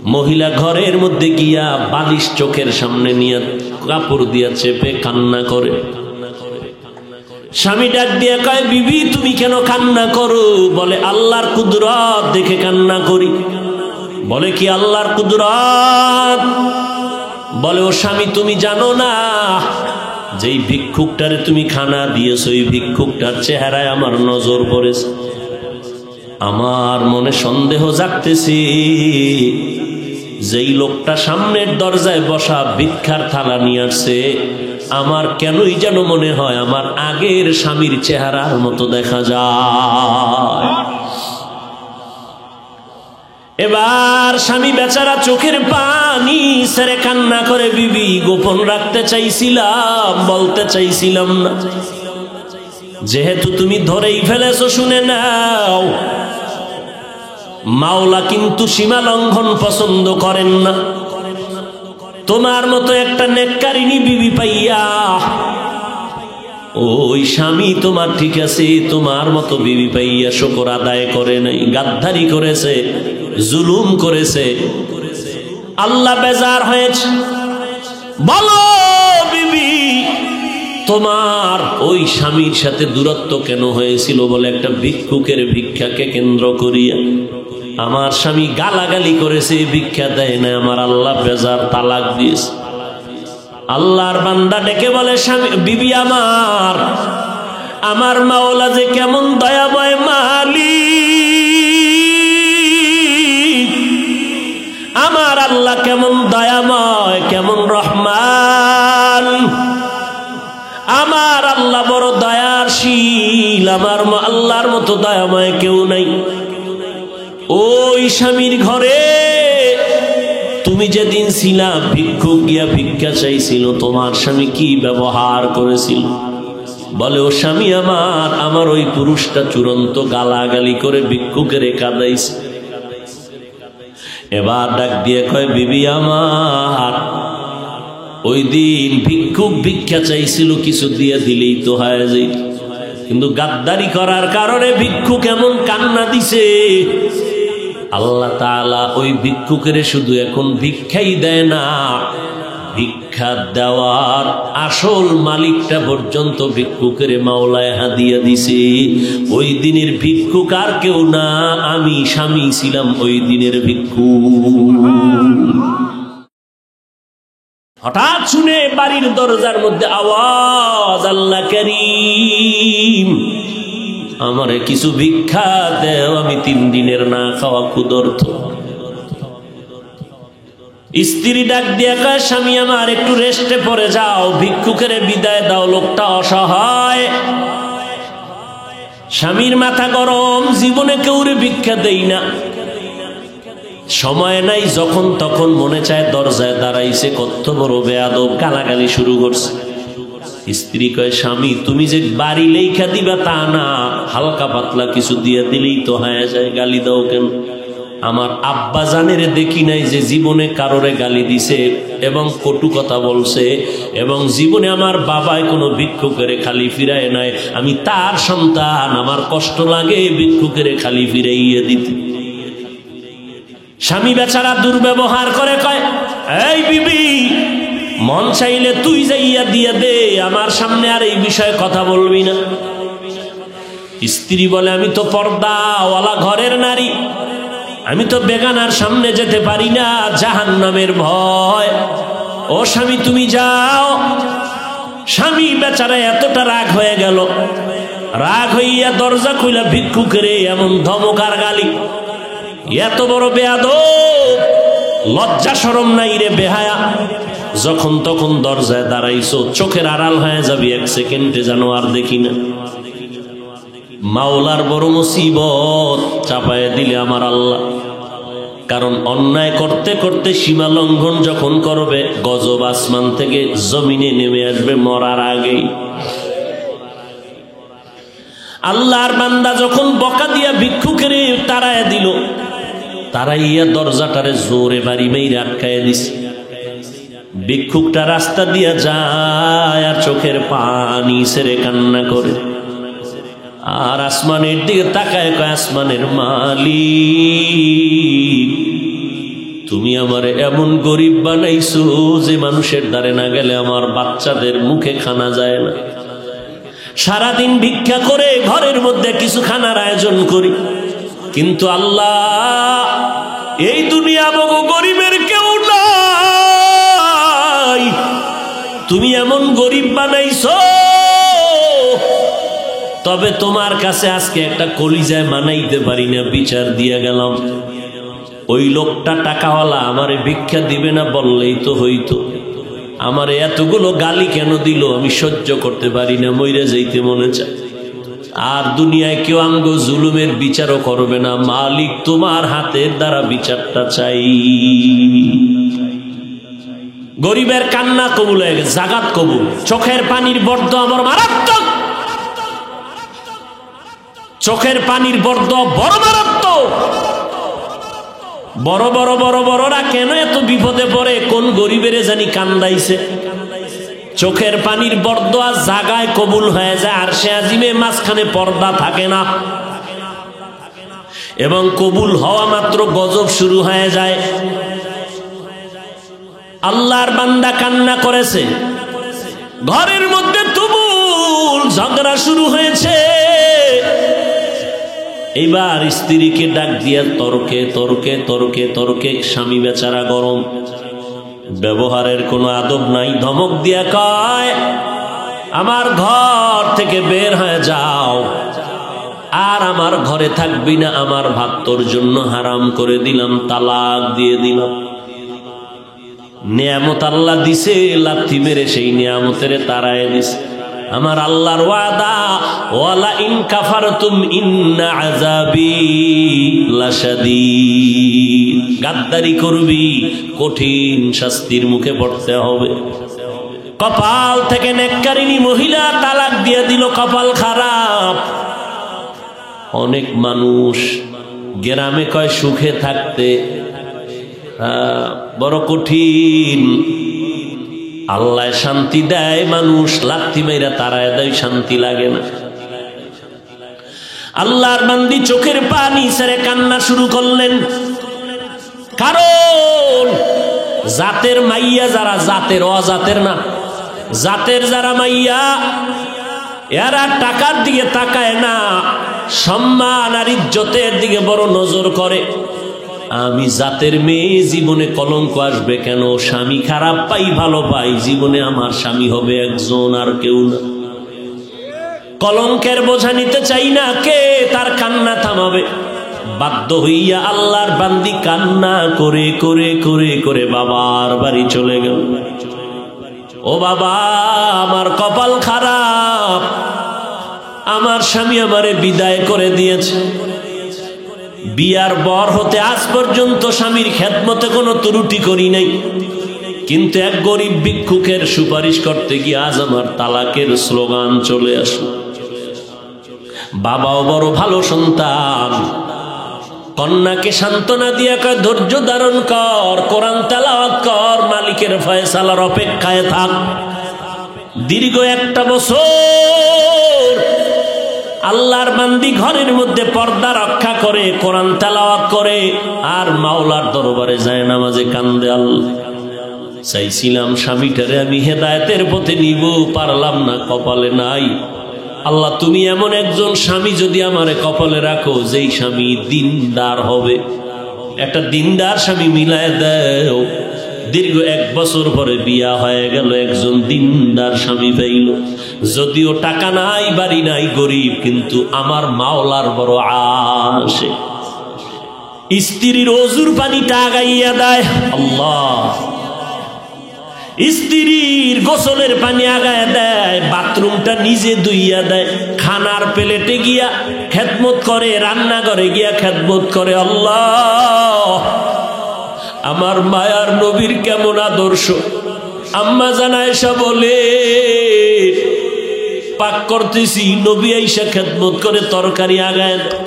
মহিলা ঘরের মধ্যে গিয়া বালিশ চোখের সামনে নিয়ে কাপড় দিয়া চেপে কান্না করে। স্বামী ডাক দিয়ে কয়, বিবি তুমি কেন কান্না করো? বলে আল্লাহর কুদরত দেখে কান্না করি। বলে কি আল্লাহর কুদরত? বলে ও স্বামী তুমি জানো না, যেই ভিক্ষুকটারে তুমি খানা দিয়েছো ওই ভিক্ষুকটার চেহারায় আমার নজর পড়েছে। আমার মনে সন্দেহ জাগতেছে, যেই লোকটা সামনের দরজায় বসা ভিক্ষার থালা নিয়ে আসছে, আমার কেনই যেন মনে হয় আমার আগের স্বামীর চেহারার মতো দেখা যায়। এবার স্বামী বেচারা চোখের পানি ছেড়ে কান্না করে, বিবি গোপন রাখতে চাইছিলাম, বলতে চাইছিলাম না, যেহেতু তুমি ধরেই ফেলেছো শুনে নাও, মাওলা কিন্তু সীমা লঙ্ঘন পছন্দ করেন না। তোমার মতো একটা নেককারিনী বিবি পাইয়া ওই স্বামী তোমার ঠিক আছে, তোমার মতো বিবি পাইয়া শুকর আদায় করে নাই, গাদ্দারি করেছে, জুলুম করেছে, আল্লাহ বেজার হয়েছে। বলো বিবি তোমার ওই স্বামীর সাথে দূরত্ব কেন হয়েছিল? বলে একটা ভিক্ষুকের ভিক্ষাকে কেন্দ্র করিয়া আমার স্বামী গালাগালি করেছে, ভিক্ষা দেয় না, আমার আল্লাহ বেজার, তালাক দিয়েছে। আল্লাহর বান্দা ডেকে বলে, স্বামী বিবি আমার মাওলা যে কেমন দয়াময় মালিক, আমার আল্লাহ কেমন দয়াময়, কেমন রহমান, আমার আল্লাহ বড় দয়াশীল, আমার আল্লাহর মতো দয়াময় কেউ নাই। ওই স্বামীর ঘরে তুমি যেদিন ছিলা, ভিক্ষুক গিয়া ভিক্ষা চাইছিল, তোমার স্বামী কি ব্যবহার করেছিল? বলে ও স্বামী আমার ওই পুরুষটা চূড়ান্ত গালাগালি করে ভিক্ষুকের কাঁদাইছে। এবার ডাক দিয়ে কয়, বিবি আমার ওই দিন ভিক্ষুক ভিক্ষা চাইছিল, কিছু দিয়ে দিলেই তো হয়ে যাইত, কিন্তু গাদ্দারি করার কারণে ভিক্ষুক এমন কান্না দিছে, আল্লাহ তাআলা ওই ভিক্ষুকের শুধু এখন ভিক্ষাই দেয় না, ভিক্ষা দেওয়ার আসল মালিকটা পর্যন্ত ভিক্ষুকের মাওলায় হাদিয়া দিছে। ওই দিনের ভিক্ষুক আর কেউ না, আমি স্বামী ছিলাম ওই দিনের ভিক্ষুক। হঠাৎ শুনে বাড়ির দরজার মধ্যে আওয়াজ, আল্লাহ কারীম আমারে কিছু ভিক্ষা দেও, আমি 3 দিনের না খাওয়া ক্ষুধার্ত। স্ত্রী ডাক দিয়ে কয়, স্বামী আমার একটু রেস্টে পড়ে যাও, ভিক্ষুকের বিদায় দাও, লোকটা অসহায়। স্বামীর মাথা গরম, জীবনে কেউরে ভিক্ষা দেই না, সময় নাই, যখন তখন মনে চায় দরজায় দাঁড়াইছে, কত বড় বেয়াদব, গালাগালি শুরু করছে। স্ত্রী কয়, স্বামী তুমি যে বাড়ি লেখা দিবা তা না, হালকা পাতলা কিছু দিয়ে দিলেই তো হয়ে যায়, গালি দাও কেন? আমার আব্বা জানের দেখি নাই যে জীবনে কারোরে গালি দিছে এবং কটু কথা বলছে, এবং জীবনে আমার বাবায় কোনো ভিক্ষুকের খালি ফিরায় নাই, আমি তার সন্তান, আমার কষ্ট লাগে ভিক্ষুকের খালি ফিরাইয়া দিতে। স্বামী বেচারা দুর্ব্যবহার করে, কয়, এই বিবি মন চাইলে তুই যাইয়া দিয়ে দে, আমার সামনে আর এই বিষয়ে কথা বলবি না। স্ত্রী বলে, আমি তো পর্দাওয়ালা ঘরের নারী, আমি তো বেগানার সামনে যেতে পারি না, জাহান্নামের ভয়। ও স্বামী তুমি যাও। স্বামী বেচারা এতটা রাগ হয়ে গেল, রাগ হইয়া দরজা খুইলা ভিক্ষুকের এমন ধমকার গালি, এত বড় বেয়াদব, লজ্জা শরম নাই রে বেহায়া, যখন তখন দরজায় দাঁড়াইছো, চোখের আড়াল হয়ে যাবি, 1 সেকেন্ডে যেন আর দেখি না। মাওলার বড় মুসিবত চাপায় দিলে আমার আল্লাহ, কারণ অন্যায় করতে করতে সীমা লঙ্ঘন যখন করবে, গজব আসমান থেকে জমিনে নেমে আসবে মরার আগেই। আল্লাহর বান্দা যখন বকা দিয়া ভিক্ষুকের তাড়ায় দিল, তাড়াইয়া দরজাটারে জোরে বাড়ি মেরে আটকায় দিছে। ভিক্ষুকটা রাস্তা দিয়া যায় আর চোখের পানি ছেড়ে কান্না করে, আর আসমানের দিকে তাকায়, কয়, আসমানের মালিক তুমি আমারে এমন গরিব বানাইছো যে মানুষের দ্বারে না গেলে আমার বাচ্চাদের মুখে খানা যায় না। সারাদিন ভিক্ষা করে ঘরের মধ্যে কিছু খানার আয়োজন করি, কিন্তু আল্লাহ এই দুনিয়া মগো গরিবের কেউ নাই, তুমি এমন গরিব বানাইছো। তবে তোমার কাছে আজকে একটা কলিজায় মানাইতে পারি না, বিচার দিয়া গেলাম। ওই লোকটা টাকাওয়ালা আমারে ভিক্ষা দিবে না বললেই তো হইতো, আমারে এতগুলো গালি কেন দিল আমি সহ্য করতে পারি না, মইরা যাইতে মনে চায়। আর দুনিয়ায় কেউ আঙ্গ জুলুমের বিচারও করবে না, মালিক তোমার হাতের দ্বারা বিচারটা চাই। গরিবের কান্না কবুল হয়ে গেছে, জাগাত কবুল। চোখের পানির বর্দ আমার মারাত্মক, চোখের পানির বর্দ বড় মারাত্মক। বড় বড় বড় বড়রা কেন এত বিপদে পড়ে, কোন গরিবের জানি কান্দাইছে। চোখের পানির বর্দোয়া জাগায় কবুল হয়ে যায়, আর সে আজিমে মাঝখানে পর্দা থাকে না, এবং কবুল হওয়া মাত্র গজব শুরু হয়ে যায়। আল্লাহর বান্দা কান্না করেছে, ঘরের মধ্যে তুমুল ঝগড়া শুরু হয়েছে। এবার স্ত্রীকে ডাক দিয়া তর্কে তর্কে তর্কে তর্কে, স্বামী বেচারা গরম, ব্যবহারের কোনো আদব নাই, ধমক দিয়া কয় আমার ঘর থেকে বের হয়ে যাও, আর আমার ঘরে থাকবি না, আমার ভাত তোর জন্য হারাম করে দিলাম, তালাক দিয়ে দিলাম। নিয়ামত আল্লাহ দিছে, লাথি মেরে সেই নিয়ামতের তারায় দিছে। আমার আল্লাহর ওয়াদা, ওয়ালা ইন কাফারতুম ইন্না আযাবি লাশাদীদ, গাদ্দারি করবি কঠিন শাস্তির মুখে পড়তে হবে। কপাল থেকে নেককারিনী মহিলা তালাক দিয়ে দিল, কপাল খারাপ। অনেক মানুষ গ্রামে কয় সুখে থাকতে, বড় কঠিন। আল্লাহ শান্তি দেয়, মানুষ লাথি মেরা তারায় দেয়, শান্তি লাগে না। আল্লাহর বান্দি চোখের পানি ছেড়ে কান্না শুরু করলেন, কারণ জাতের মাইয়া যারা, জাতের অজাতের না, জাতের যারা মাইয়া, এরা টাকার দিকে তাকায় না, সম্মান আর ইজ্জতের দিকে বড় নজর করে। আমি জাতের মেয়ে, জীবনে কলঙ্ক আসবে কেন, স্বামী খারাপ পাই ভালো পাই, জীবনে আমার স্বামী হবে একজন আর কেউ না। কলঙ্কের বোঝা নিতে চাই না, কে তার কান্না থামাবে? বাধ্য হইয়া আল্লাহর বান্দি কান্না করে করে করে করে বাবার বাড়ি চলে গেল। ও বাবা, আমার কপাল খারাপ, আমার স্বামী আমারে বিদায় করে দিয়েছে। বিয়ার বর হতে আজ পর্যন্ত স্বামীর খেদমতে কোনো ত্রুটি করি নাই, কিন্তু এক গরিব ভিক্ষুকের সুপারিশ করতে গিয়ে আজ আমার তালাকের স্লোগান চলে আসে। বাবাও বড় ভালো সন্তান, কন্যাকে সান্ত্বনা দিয়া কয় ধৈর্য ধারণ কর, কোরআন তেলাওয়াত কর, মালিকের ফয়সালার অপেক্ষায় থাক। দীর্ঘ একটা বছর আল্লাহর বান্দি ঘরের মধ্যে পর্দা রক্ষা করে, কোরআন তেলাওয়াত করে, আর মাওলার দরবারে যায় নামাজে কান্দে। আল্লাহ, চাইছিলাম স্বামীটারে আমি হেদায়েতের পথে নিব, পারলাম না, কপালে নাই। আল্লাহ, তুমি এমন একজন স্বামী যদি আমারে কপালে রাখো, যেই স্বামী দিনদার হবে, একটা দিনদার স্বামী মিলায় দাও। দীর্ঘ 1 বছর পরে বিয়া হয়ে গেল, একজন দিনদার স্বামী পাইল। যদিও টাকা নাই, বাড়ি নাই, গরিব, কিন্তু আমার মাওলার বড় আশে। স্ত্রীর ওজুর পানিটা আগাইয়া দেয় আল্লাহ, স্ত্রীর গোসলের পানি আগায় দেয়, বাথরুমটা নিজে ধুইয়া দেয়, খানার প্লেটে গিয়া খেদমত করে, রান্নাঘরে গিয়া খেদমত করে। আল্লাহ, আমার মায়ার নবীর কেমন আদর্শ। আম্মা জান আয়েশা বলে, পাক করতেছি, নবী আয়েশা খেদমত করে তরকারি আগায় দেয়।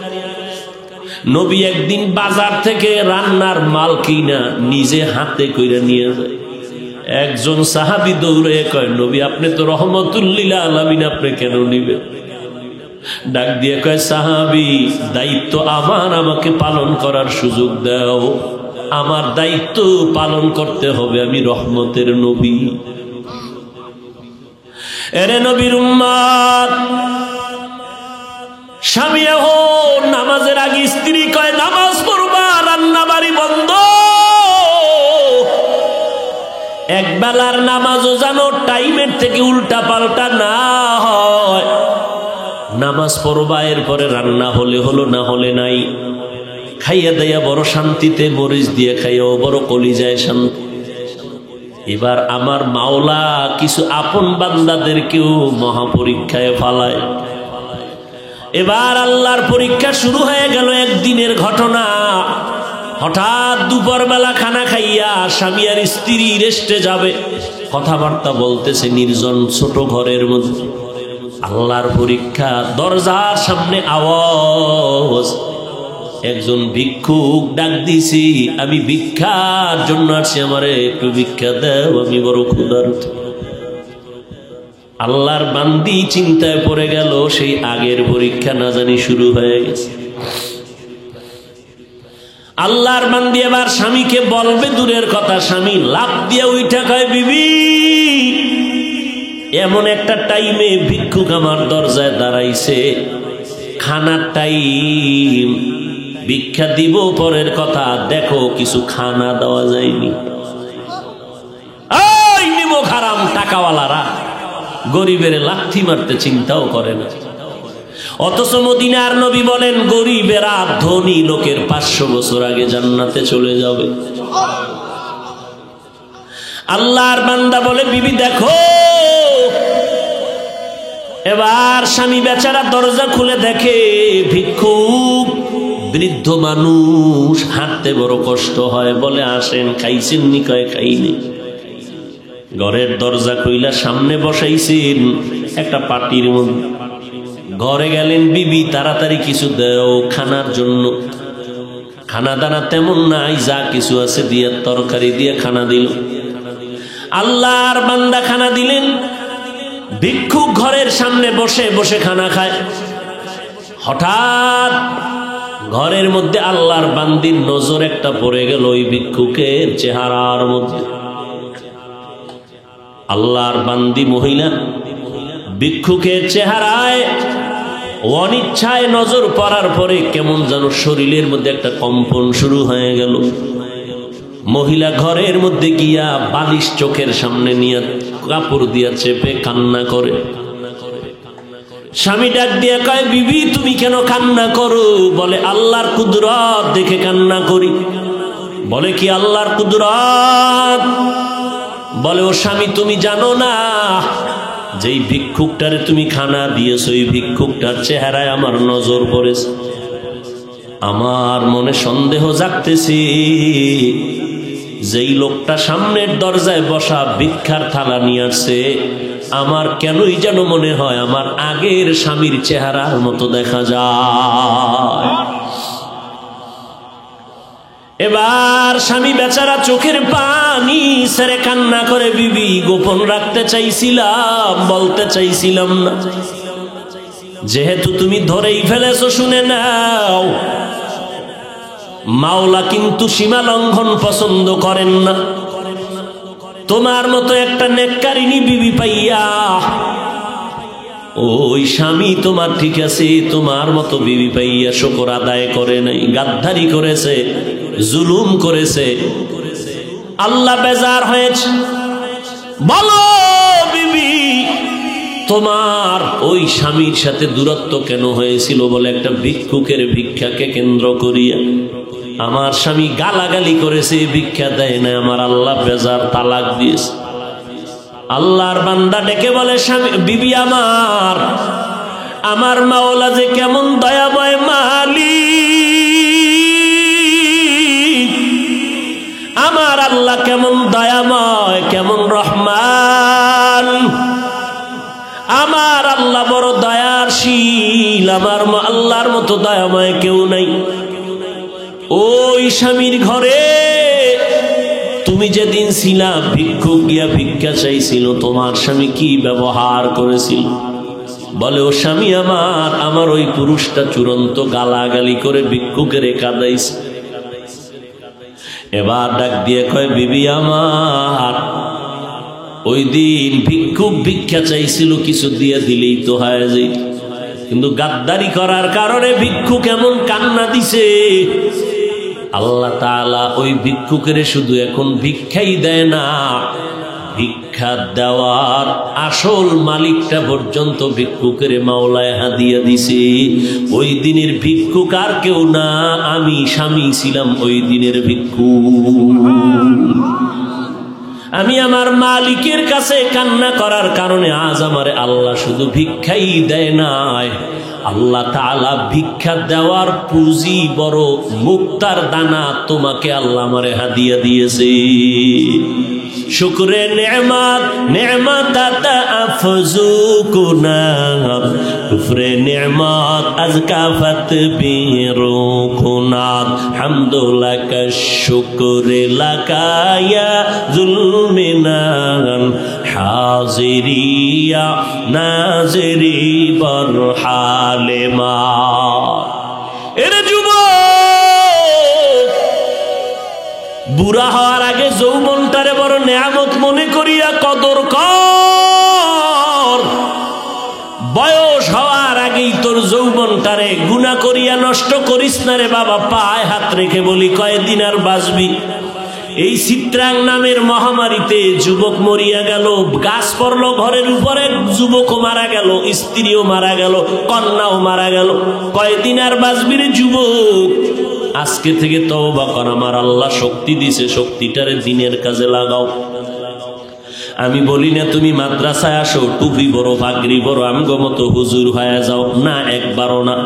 নবী একদিন বাজার থেকে রান্নার মাল কিনা নিজে হাতে কইরা নিয়ে যায়। একজন সাহাবী দৌড়ে কয়, নবী আপনি তো রহমতুল লিল আলামিন, আপনি কেন নিবেন? ডাক দিয়ে কয়, সাহাবী দায়িত্ব আমার, আমাকে পালন করার সুযোগ দাও। আমার দায়িত্ব পালন করতে হবে, আমি রহমতের নবী। এরে নবীর উম্মত, স্বামী এখন নামাজের আগে স্ত্রী কয় নামাজ পড়বা, রান্না বাড়ি বন্ধ। এক বেলার নামাজও জানো টাইমের থেকে উল্টা পাল্টা না হয়। নামাজ পড়বা, এরপরে রান্না হলে হলো, না হলে নাই। খাইয়া দাইয়া বড় শান্তিতে, মরিচ দিয়ে খাইয়াও বড় কলিজায় শান্তি। এবার আমার মাওলা কিছু আপন বান্দাদেরকেও মহাপরীক্ষায় ফালায়। এবার আল্লাহর পরীক্ষা শুরু হয়ে গেল। একদিনের ঘটনা, হঠাৎ দুপুর বেলা খানা খাইয়া স্বামী আর স্ত্রী রেস্টে যাবে, কথাবার্তা বলতেছে নির্জন ছোট ঘরের মধ্যে। আল্লাহর পরীক্ষা, দরজার সামনে আওয়াজ, একজন ভিক্ষুক ডাক দিছি, আমি ভিক্ষার জন্য আসছি, আমারে একটু ভিক্ষা দাও, আমি বড় ক্ষুধার্ত। আল্লাহর বান্দি চিন্তায় পড়ে গেল, সেই আগের পরীক্ষা না জানি শুরু হয়ে গেছে। আল্লাহর বান্দি এবার স্বামীকে বলবে দূরের কথা, স্বামী লাফ দিয়ে উইঠা কয় বিবি, এমন একটা টাইমে ভিক্ষুক আমার দরজায় দাঁড়াইছে, খানার টাইম, ভিক্ষা দিব পরের কথা, দেখো কিছু খানা দেওয়া যায়নি। ওই নিমক হারাম টাকাওয়ালারা গরিবের লাথি মারতে চিন্তাও করে না। অথচ মদিনার নবী বলেন গরিবেরা ধনী লোকের 500 বছর আগে জান্নাতে চলে যাবে। আল্লাহর বান্দা বলে বিবি দেখো। এবার স্বামী বেচারা দরজা খুলে দেখে ভিক্ষুক, বৃদ্ধ মানুষ, হাঁটতে বড় কষ্ট হয়। বলে আসেন, খাইছেন নি? কয় খাইনি। ঘরের দরজা খুইলা সামনে বসাইছেন একটা পাটির মধ্যে। ঘরে গেলেন, বিবি তাড়াতাড়ি কিছু দাও খানার জন্য। খানা দানা তেমন নাই, যা কিছু আছে দিয়ে তরকারি দিয়ে খানা দিল। আল্লাহর বান্দা খানা দিলেন। ভিক্ষুক ঘরের সামনে বসে বসে খানা খায়। হঠাৎ ঘরের মধ্যে আল্লাহর বান্দির নজর একটা পড়ে গেল ওই ভিক্ষুকের চেহারার মধ্যে। আল্লাহর বান্দি মহিলা ভিক্ষুকের চেহারায় অনিচ্ছায় নজর পড়ার পরে কেমন যেন শরীরের মধ্যে একটা কম্পন শুরু হয়ে গেল। মহিলা ঘরের মধ্যে গিয়া বালিশ চোখের সামনে নিয়ে কাপড় দিয়া চেপে কান্না করে। স্বামী ডাক দিয়ে কয় বিবি তুমি কেন কান্না করো? বলে আল্লাহর কুদরত দেখে কান্না করি। বলে কি আল্লাহর কুদরত? বলে ও স্বামী তুমি জানো না যেই ভিক্ষুকটারে তুমি খানা দিয়েছো ওই ভিক্ষুকটার চেহারায় আমার নজর পড়েছে। আমার মনে সন্দেহ জাগতেছে যেই লোকটা সামনের দরজায় বসা ভিক্ষার থালা নিয়ে আসছে আমার কেনই যেন মনে হয় আমার আগের স্বামীর চেহারার মতো দেখা যায়। এবার স্বামী বেচারা চোখের পানি ছেড়ে কান্না করে বিবি গোপন রাখতে চাইছিলাম, বলতে চাইছিলাম না, যেহেতু তুমি ধরেই ফেলেছো শুনে নাও। মাওলা কিন্তু সীমা লঙ্ঘন পছন্দ করেন না। তোমার মতো একটা নেককারিনী বিবি পাইয়া ওই স্বামী তোমার ঠিক আছে, তোমার মতো বিবি পাইয়া শুকর আদায় করে নাই, গাদ্দারি করেছে, জুলুম করেছে। আল্লাহ বেজার হয়েছে। বলো বিবি তোমার ওই স্বামীর সাথে দূরত্ব কেন হয়েছিল? বলে একটা ভিক্ষুকের ভিক্ষাকে কেন্দ্র করিয়া আমার স্বামী গালাগালি করেছে, ভিক্ষা দেয় না, আমার আল্লাহ বেজার, তালাক দিয়েছে। আল্লাহর বান্দা ডেকে বলে স্বামী বিবি আমার মাওলা যে কেমন দয়াময় মালিক, আমার আল্লাহ কেমন দয়াময়, কেমন রহমান, আমার আল্লাহ বড় দয়াশীল, আমার আল্লাহর মতো দয়াময় কেউ নাই। ওই স্বামীর ঘরে তুমি যেদিন ছিলা ভিক্ষুক গিয়া ভিক্ষা চাইছিল তোমার স্বামী কি ব্যবহার করেছিল? বলে ও স্বামী আমার ওই পুরুষটা চূড়ান্ত গালাগালি করে ভিক্ষুকের কাঁদাইছে। এবার ডাক দিয়ে কয়, বিবি আমার, ওই দিন ভিক্ষুক ভিক্ষা চাইছিল, কিছু দিয়ে দিলেই তো হয় যে, কিন্তু গাদ্দারি করার কারণে ভিক্ষুক এমন কান্না দিছে, আল্লাহ তাআলা ওই ভিক্ষুকের শুধু এখন ভিক্ষাই দেয় না, ভিক্ষা দেওয়ার আসল মালিকটা পর্যন্ত ভিক্ষুকের মাওলায় হাদিয়া দিছে। ওই দিনের ভিক্ষুক আর কেউ না, আমি স্বামী ছিলাম ওই দিনের ভিক্ষুক। আমি আমার মালিকের কাছে কান্না করার কারণে আজ আমারে আল্লাহ শুধু ভিক্ষাই দেয় নাই, আল্লাহ তাআলা ভিক্ষা দেওয়ার পুঁজি বড় মুক্তার দানা তোমাকে আল্লাহ আমারে হাদিয়া দিয়েছে। শুকরে নেমাত নেমাত আতা আফজু কুনাত, কুফরে নেমাত আজকাফত বিরু কুনাত, হামদুলাকা শুকরে লাকায়া জুলমিনান, হাজিরিয়া নাজিরি বরহালেমা। এরে যুবক, বুড়া হওয়ার আগে যৌবনটারে বড় নেয়ামত মনে করিয়া কদর কর। বয়স হওয়ার আগেই তোর যৌবনটারে গুনাহ করিয়া নষ্ট করিস না রে বাবা। পায়ে হাত রেখে বলি, কয়েকদিন আর বাঁচবি? এই চিত্রাং নামের মহামারীতে যুবক মরিয়া গেল, গাছ পড়লো ঘরের উপরে, যুবকও মারা গেল, স্ত্রীও মারা গেল, কন্যাও মারা গেল। কয়েকদিন আর বাঁচবি রে যুবক? আজকে থেকে তওবা কর। আমার আল্লাহ শক্তি দিছে, শক্তিটারে দিনের কাজে লাগাও। আমি বলি না তুমি মাদ্রাসায় আসো, টুপি বড়, পাগড়ি বড়, আমগো মতো হুজুর হয়ে যাও, না, একবারও না।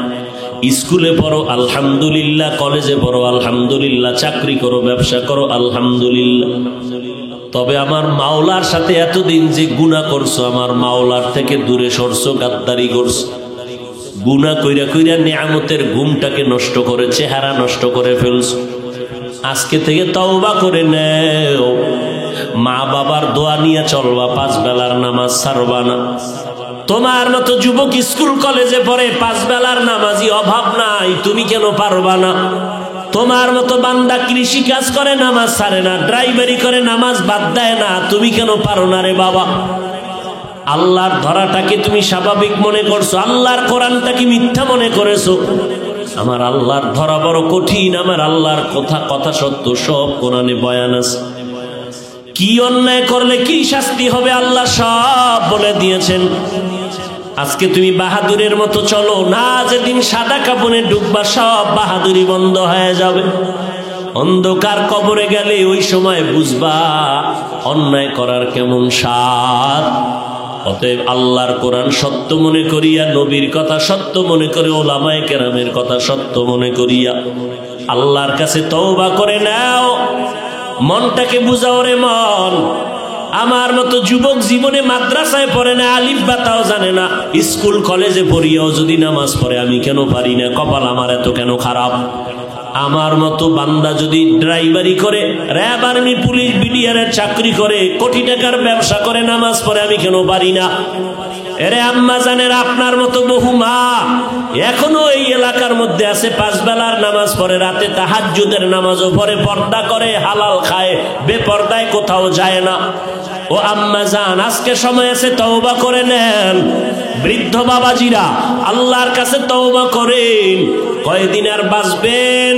স্কুলে পড়ো আলহামদুলিল্লাহ, কলেজে পড়ো আলহামদুলিল্লাহ, চাকরি করো, ব্যবসা করো আলহামদুলিল্লাহ। তবে আমার মাওলার সাথে এতদিন যে গুনাহ করছো, আমার মাওলার থেকে দূরে সরছো, গাদ্দারি করছো, গুনাহ কইরা কইরা নিয়ামতের ঘুমটাকে নষ্ট করে, চেহারা নষ্ট করে ফেলছো। আজকে থেকে তওবা করে নেও, মা বাবার দোয়া নিয়ে চলবা, 5 বেলার নামাজ ছাড়বা না। তোমার মতো যুবক স্কুল কলেজে পড়ে, 5 বেলার নামাজি অভাব নাই, তুমি কেন পারবা না? তোমার মতো বান্দা কৃষি কাজ করে, নামাজ ছাড়ে না, ড্রাইভারি করে, নামাজ বাদ দেয় না, তুমি কেন পারো না রে বাবা? আল্লাহর ধরাটাকে তুমি স্বাভাবিক মনে করছো, আল্লাহর কোরআনটাকে মিথ্যা মনে করেছো। আমার আল্লাহর ধরা বড় কঠিন, আমার আল্লাহর কথা সত্য, সব কোরআনে বয়ান আছে। কি অন্যায় করলে কি শাস্তি হবে আল্লাহ সব বলে দিয়েছেন। আজকে তুমি বাহাদুরের মতো চলো না, যেদিন সাদা কাপড়ে ডুববা সব বাহাদুরি বন্ধ হয়ে যাবে। অন্ধকার কবরে গেলে ওই সময় বুঝবা অন্যায় করার কেমন স্বাদ। অতএব আল্লাহর কোরআন সত্য মনে করিয়া, নবীর কথা সত্য মনে করে, ওলামায়ে কেরামের কথা সত্য মনে করিয়া আল্লাহর কাছে তওবা করে নাও। মনটাকে বুঝাও রে মন। আমার মতো যুবক জীবনে মাদ্রাসায় পড়ে না, আলিফ বাতাও জানে না, স্কুল কলেজে পড়িয়াও যদি নামাজ পড়ে, আমি কেন পারি না? কপাল আমার এত কেন খারাপ? আমার মতো বান্দা যদি ড্রাইভারি করে, র্যাব, আর্মি, পুলিশ, বিডিআরের চাকরি করে, কোটি টাকার ব্যবসা করে, নামাজ পড়ে, আমি কেন পারি না? এরে আম্মা জানেন, আপনার মতো বহু মা এখনো এই এলাকার মধ্যে আছে, 5 বেলার নামাজ পড়ে, রাতে তাহাজ্জুদের নামাজও পড়ে, পর্দা করে, হালাল খায়, বেপর্দায় কোথাও যায় না। ও আম্মা জান, আজকে সময় আছে, তওবা করে নেন। বৃদ্ধ বাবাজিরা, আল্লাহর কাছে তওবা করেন। কয়দিন আর বাঁচবেন?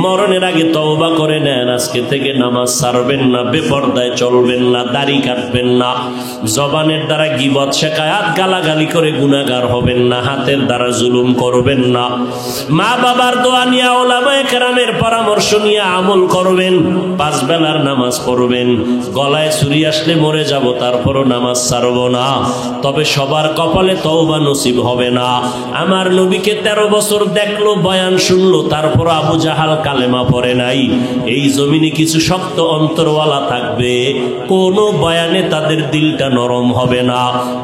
মরণের আগে তওবা করে নেন। আজকে থেকে নামাজ ছাড়বেন না, বেপর্দায় চলবেন না, দাড়ি কাটবেন না, জবানের দ্বারা গীবত, শিকায়াত, গালাগালি করে গুনাহগার হবেন না, হাতের দ্বারা জুলুম করবেন না, মা বাবার দোয়া নিয়ে, ওলামায়ে কেরামের পরামর্শ নিয়ে আমল করবেন, 5 বেলার নামাজ পড়বেন। গলায় ছুরি আসলে মরে যাব, তারপরও নামাজ ছাড়ব না। তবে সবার কপালে তওবা নসিব হবে না। আমার নবীকে 13 বছর দেখলো, বয়ান শুনলো, তারপর আবু জাহাল কালেমা পড়ে নাই। এই জমিনে কিছু শক্ত অন্তরওয়ালা থাকবে, কোন বয়ানে তাদের দিলটা নরম হবে না,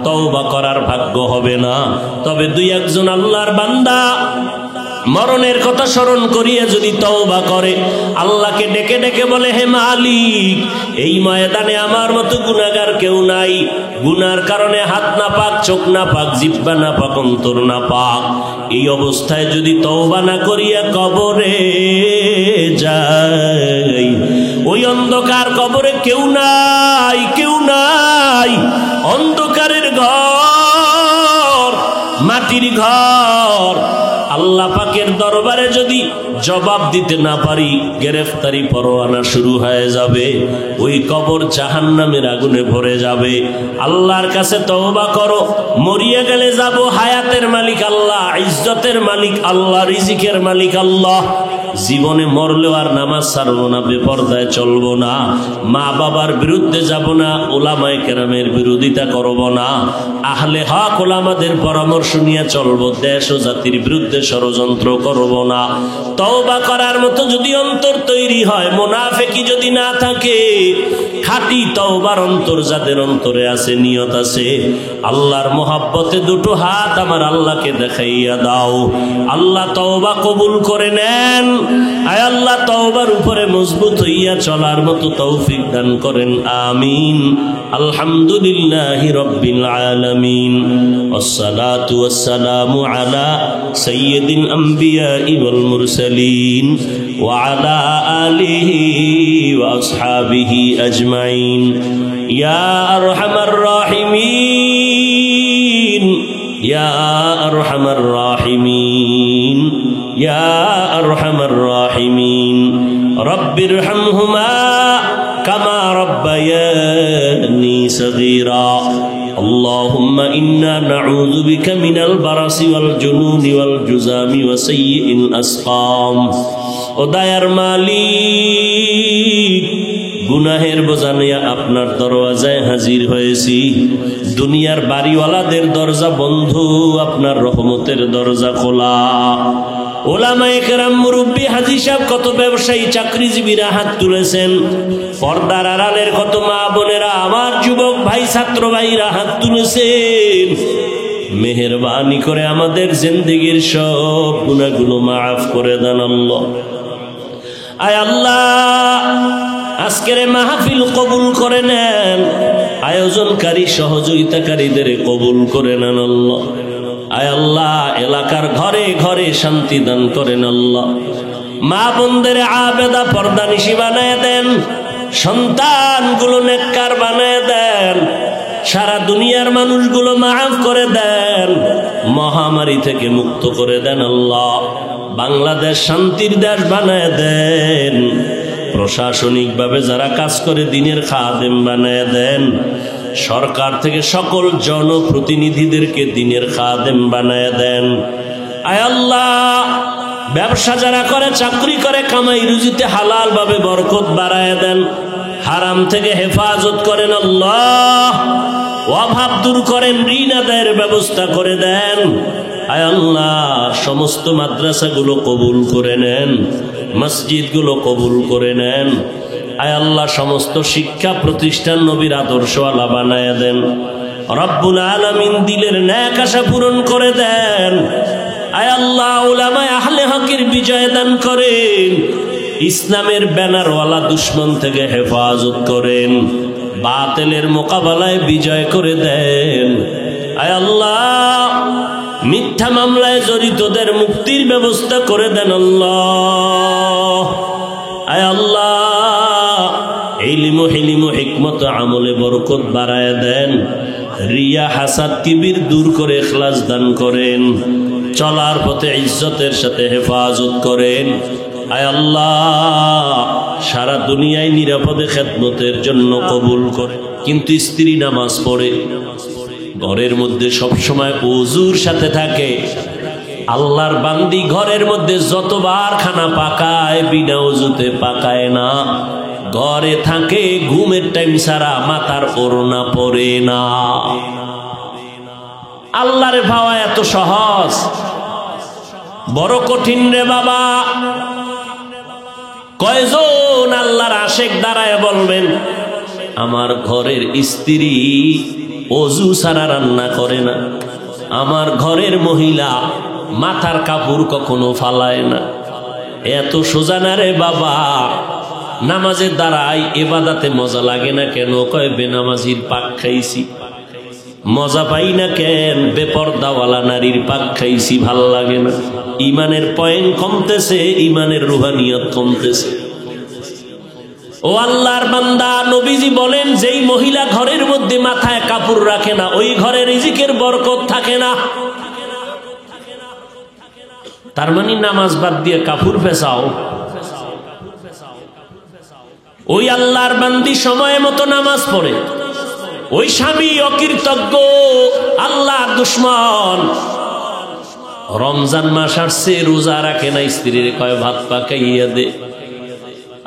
তওবা করার ভাগ্য হবে না। তবে 2-1 আল্লাহর বান্দা মরণের কথা স্মরণ করিয়া যদি তওবা করে, আল্লাহকে ডেকে ডেকে বলে, হে মালিক, এই ময়দানে আমার মতো গুনাহগার কেউ নাই, গুনার কারণে হাত না পাক, চোখ না পাক, জিহ্বা না পাক, অন্তর না পাক, এই অবস্থায় যদি তওবা না করিয়া কবরে যাই, ওই অন্ধকার কবরে কেউ নাই, কেউ নাই। অন্ধকারের ঘর, মাটির ঘর। আল্লাহ পাকের দরবারে যদি জবাব দিতে না পারি, গ্রেফতারি পরোয়ানা শুরু হয়ে যাবে। ওই কবর জাহান্নামের আগুনে ভরে যাবে। আল্লাহর কাছে তওবা করো। মরিয়া গেলে যাব, হায়াতের মালিক আল্লাহ, ইজ্জতের মালিক আল্লাহ, রিজিকের মালিক আল্লাহ। জীবনে মরলেও আর নামাজ ছাড়বো না, বেপরদায় চলবো না, মা বাবার বিরুদ্ধে যাব না, ওলামায়ে কেরামের বিরোধিতা করব না, আহলে হক ওলামাদের পরামর্শ নিয়ে চলবো, দেশ ও জাতির বিরুদ্ধে ষড়যন্ত্র করব না। তওবা করার মতো যদি অন্তর তৈরি হয়, মুনাফিকি যদি না থাকে, খাঁটি তওবার অন্তর যাদের অন্তরে আছে, নিয়ত আছে, আল্লাহর মোহাব্বতে দুটো হাত আমার আল্লাহকে দেখাইয়া দাও। আল্লাহ তওবা কবুল করে নেন। আয় আল্লাহ তওবার উপরে মজবুত হইয়া চলার মতো তৌফিক দান করেন, আমিন। আলহামদুলিল্লাহি রাব্বিল আলামিন। ওয়াসসালাতু ওয়াসসালামু আলা সাইয়্যিদিল আমবিয়াই ওয়াল মুরসালিন ওয়া আলা আলিহি ওয়া আসহাবিহি আজমাইন। ইয়া আরহামার রাহিমিন, ইয়া আরহামার রাহিমিন, ইয়া আরহামার রাহিমিন। রব্বিরহামহুমা কামা রব্বায়ানি সগীরা। اللهم إنا نعوذ بك من البرص والجنون والجذام وسيء الأسقام। ও দয়ার মালিক, গুনাহের বোঝা নিয়ে আপনার দরওয়াজায় হাজির হয়েছি। দুনিয়ার বাড়িওয়ালাদের দরজা বন্ধ, আপনার রহমতের দরজা খোলা। ওলামায়ে কেরাম, মুরব্বী, হাজী সাহেব, কত ব্যবসায়ী, চাকরিজীবীরা হাত তুলেছেন। পর্দার আড়ালের কত মা বোনেরা, আমার যুবক ভাই, ছাত্র ভাইরা হাত তুলেছেন। মেহেরবানি করে আমাদের জিন্দেগির সব গুনাহগুলো মাফ করে দেন আল্লাহ। আয় আল্লাহ, আজকের মাহফিল কবুল করে নেন। আয়োজনকারী সহযোগিতাকারীদের কবুল করে নেন আল্লাহ। আয় আল্লাহ, এলাকার ঘরে ঘরে শান্তি দান করেন আল্লাহ। মা বোনদের আবেদা পর্দানিশী বানায় দেন, সন্তানগুলো নেককার বানায় দেন, সারা দুনিয়ার মানুষগুলো মাফ করে দেন, মহামারী থেকে মুক্ত করে দেন আল্লাহ। বাংলাদেশ শান্তির দেশ বানায় দেন। প্রশাসনিকভাবে যারা কাজ করে দিনের খাদেম বানায় দেন। সরকার থেকে সকল জনপ্রতিনিধিদেরকে দিনের খাদেম বানায় দেন। আয় আল্লাহ, ব্যবসা যারা করে, চাকরি করে, কামাই রুজিতে হালাল ভাবে বরকত বাড়ায় দেন। হারাম থেকে হেফাজত করেন আল্লাহ। অভাব দূর করেন, ঋণ আদায়ের ব্যবস্থা করে দেন। আয় আল্লাহ, সমস্ত মাদ্রাসাগুলো কবুল করে নেন, মসজিদগুলো কবুল করে নেন। আয় আল্লাহ, সমস্ত শিক্ষা প্রতিষ্ঠান নবীর আদর্শওয়ালা বানায় দেন। রব্বুল আলামিন দিলের ন্যাক আশা পূরণ করে দেন। আয় আল্লাহ, উলামায়ে আহলে হকের বিজয় দান করেন। ইসলামের ব্যানারওয়ালা দুশ্মন থেকে হেফাজত করেন। বাতিলের মোকাবেলায় বিজয় করে দেন। আয় আল্লাহ, মিথ্যা মামলায় জড়িতদের মুক্তির ব্যবস্থা করে দেন আল্লাহ। আয় আল্লাহ, ইলম হিলিম হিকমত আমলে বরকত বাড়ায় দেন। রিয়া হাসাদ কিবির দূর করে ইখলাস দান করেন। চলার পথে ইজ্জতের সাথে হেফাজত করেন। আয় আল্লাহ, সারা দুনিয়ায় নিরাপদে খেদমতের জন্য কবুল করে। কিন্তু স্ত্রী নামাজ পড়ে, ঘরের মধ্যে সবসময় ওযুর সাথে থাকে। আল্লাহর বান্দি ঘরের মধ্যে যতবার খানা পাকায়, বিনা ওযুতে পাকায় না। ঘরে থাকে, ঘুমের টাইম ছাড়া মাথার ওড়না পরে না। আল্লাহর ভাওয়া এত সহজ, বড় কঠিন রে বাবা। কয়জন আল্লাহর আশেক দাঁড়ায় বলবেন, আমার ঘরের স্ত্রী ওযু ছাড়া রান্না করে না, আমার ঘরের মহিলা মাথার কাপড় কখনো ফালায় না। এত সোজা না রে বাবা। নামাজের দ্বারাই ইবাদতে মজা লাগে না কেন? কয় বেনামাজির পাক খাইছি। মজা পাই না কেন? বেপরদাওয়ালা নারীর পাক খাইছি, ভাল লাগে না। ইমানের পয়েন্ট কমতেছে, ইমানের রুহানিয়ত কমতেছে। ও ও আল্লাহর বান্দা, নবীজি বলেন যেই মহিলা ঘরের মধ্যে মাথায় কাপড় রাখে না ওই ঘরে রিজিকের বরকত থাকে না। তার মানে নামাজ বাদ দিয়ে কাপড় পেছাও। ওই আল্লাহর বান্দি সময় মতো নামাজ পড়ে, ওই স্বামী অকৃতজ্ঞ, আল্লাহর দুশমন, রমজান মাস আসছে রোজা রাখে না, স্ত্রীর কয় ভাত পাকাইয়া দে।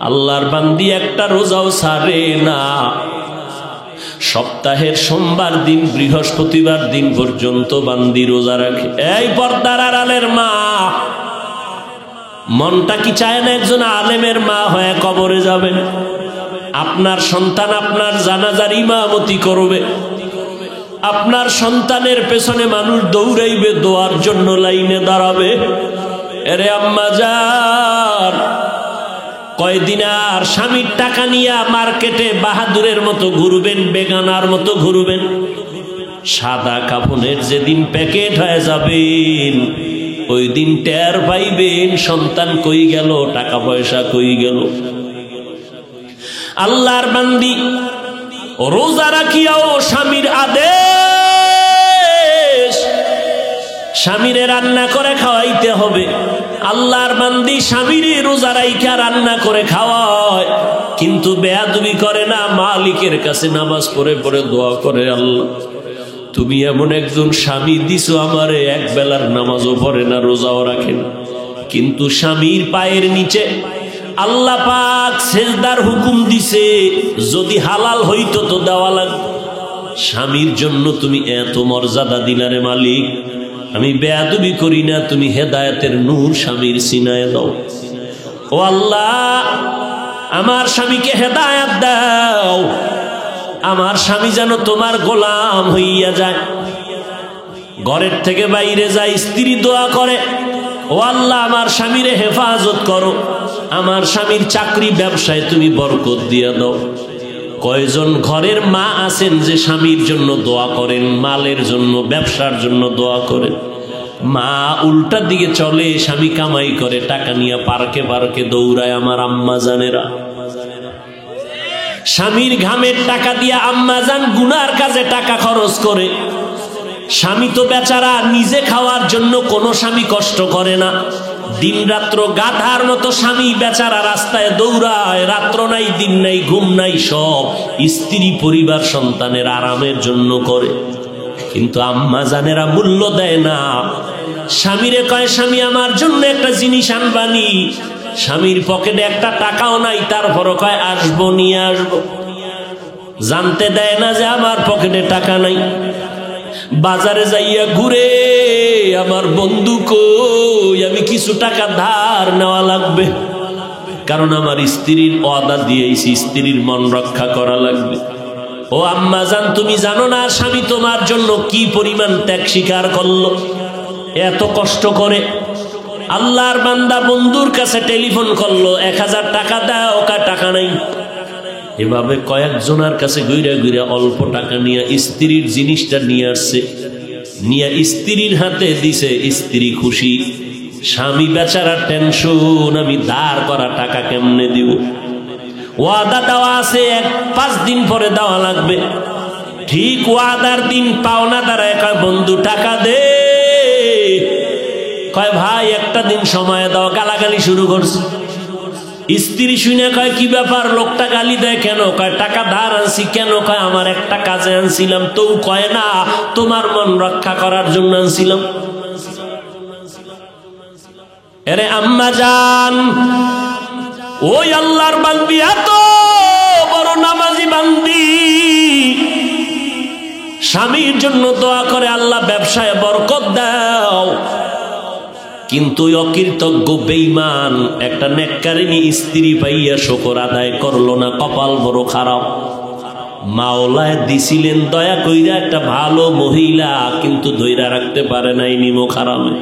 আল্লাহর বান্দি একটা রোজাও ছাড়ে না, সপ্তাহের সোমবার দিন বৃহস্পতিবার দিন পর্যন্ত বান্দি রোজা রাখে। এই পর্দার আড়ালের মা, মনটা কি চায় না একজন আলেমের মা হয়ে কবরে যাবেন? আপনার সন্তান আপনার জানাজার ইমামতি করবে, আপনার সন্তানের পেছনে মানুষ দৌড়াইবে, দোয়ার জন্য লাইনে দাঁড়াবে। এরে আম্মা জান, কয়দিন আর স্বামীর টাকা নিয়ে মার্কেটে বাহাদুরের মতো ঘুরবেন, বেগানার মতো ঘুরবেন? সাদা কাফনের যেদিন প্যাকেট হয়ে যাবেন ওই দিন টের পাইবেন সন্তান কই গেল, টাকা পয়সা কই গেল। আল্লাহর বান্দি রোজা রাখিয়াও স্বামীর আদেশ, স্বামীরে রান্না করে খাওয়াইতে হবে। আল্লাহর বান্দি স্বামীরে রোজা রাইখা রান্না করে খাওয়ায়, কিন্তু বেয়াদবি করে না, মালিকের কাছে নামাজ পড়ে পড়ে দোয়া করে, আল্লাহ তুমি এমন একজন স্বামী দিছো আমারে, এক বেলার নামাজও পড়ে না, রোজাও রাখে না, কিন্তু স্বামীর পায়ের নিচে আল্লাহ পাক সেজদার হুকুম দিছে, যদি হালাল হইতো তো দেওয়া লাগবে। স্বামীর জন্য তুমি এত মর্যাদা দিলারে মালিক, আমি বেয়াদবি করি না, তুমি হেদায়েতের নূর স্বামীর সিনায় দাও। ও আল্লাহ, আমার স্বামীকে হেদায়েত দাও, আমার স্বামী যেন তোমার গোলাম হইয়া যায়। ঘরের থেকে বাইরে যায়, স্ত্রী দোয়া করে, ও আল্লাহ আমার স্বামীরে হেফাজত করো, আমার স্বামীর চাকরি ব্যবসায় তুমি বরকত দিয়ে দাও। কয়জন ঘরের মা আছেন যে স্বামীর জন্য দোয়া করেন, মালের জন্য, ব্যবসার জন্য দোয়া করেন? মা উল্টা দিকে চলে, স্বামী কামাই করে, টাকা নিয়ে পার্কে পার্কে দৌড়ায়। আমার আম্মা জানেরা, স্বামীর ঘামের টাকা দিয়ে আম্মা জান গুনার কাজে টাকা খরচ করে। স্বামী তো বেচারা নিজে খাওয়ার জন্য কোনো স্বামী কষ্ট করে না, দিন রাত্র গাধার মতো স্বামী বেচারা রাস্তায় দৌড়ায়, রাত্র নাই দিন নাই ঘুম নাই, সব স্ত্রী পরিবার সন্তানের আরামের জন্য করে। কিন্তু আম্মা জানেরা মূল্য দেয় না। স্বামীরে কয়, স্বামী আমার জন্য একটা জিনিস আনবানি, স্বামীর পকেটে একটা টাকাও নাই, তারপরও কয় আসবো, নিয়ে আসবো। জানতে দেয় না যে আমার পকেটে টাকা নাই। বাজারে যাইয়া ঘুরে, আমার বন্ধু কই, আমি কিছু টাকা ধার নেওয়া লাগবে, কারণ আমার স্ত্রীর ওয়াদা দিয়েছি, স্ত্রীর মন রক্ষা করা লাগবে। ও আম্মা জান, তুমি জানো না স্বামী তোমার জন্য কি পরিমাণ ত্যাগ স্বীকার করলো, এত কষ্ট করে। আল্লাহর বান্দা বন্ধুর কাছে টেলিফোন করলো, 1000 টাকা দাও, ওকার টাকা নাই। এভাবে কয়েকজনের কাছে ঘুরে ঘুরে অল্প টাকা নিয়ে স্ত্রীর জিনিসটা নিয়ে আসছে, নিয়ে স্ত্রীর হাতে দিছে। স্ত্রী খুশি, স্বামী বেচারা টেনশন, আমি ধার করা টাকা কেমনে দিব? ওয়াদা দেওয়া আছে 5 দিন পরে দেওয়া লাগবে। ঠিক ওয়াদার দিন পাওনা দাঁড়ায়, কয় বন্ধু টাকা দে। কয় ভাই একটা দিন সময় দাও। গালাগালি শুরু করছে। স্ত্রী শুনে কয় কি ব্যাপার, লোকটা গালি দেয় কেন? কয় টাকা ধার আনছি। কেন? কয় আমার একটা কাজে আনছিলাম। তো কয় না, তোমার মন রক্ষা করার জন্য আনছিলাম। আরে আম্মা জান, ওই আল্লাহর বান্দি, এত বড় নামাজি বান্দি, স্বামীর জন্য দোয়া করে, আল্লাহ ব্যবসায় বরকত দাও। কিন্তু অকৃতজ্ঞ বেঈমান একটা নেককারিনী স্ত্রী পাইয়া শুকর আদায় করলো না, কপাল বড় খারাপ। মাওলায় দিছিলেন দয়া কইরা একটা ভালো মহিলা, কিন্তু ধইরা রাখতে পারে নাই, নিমো খারাপে।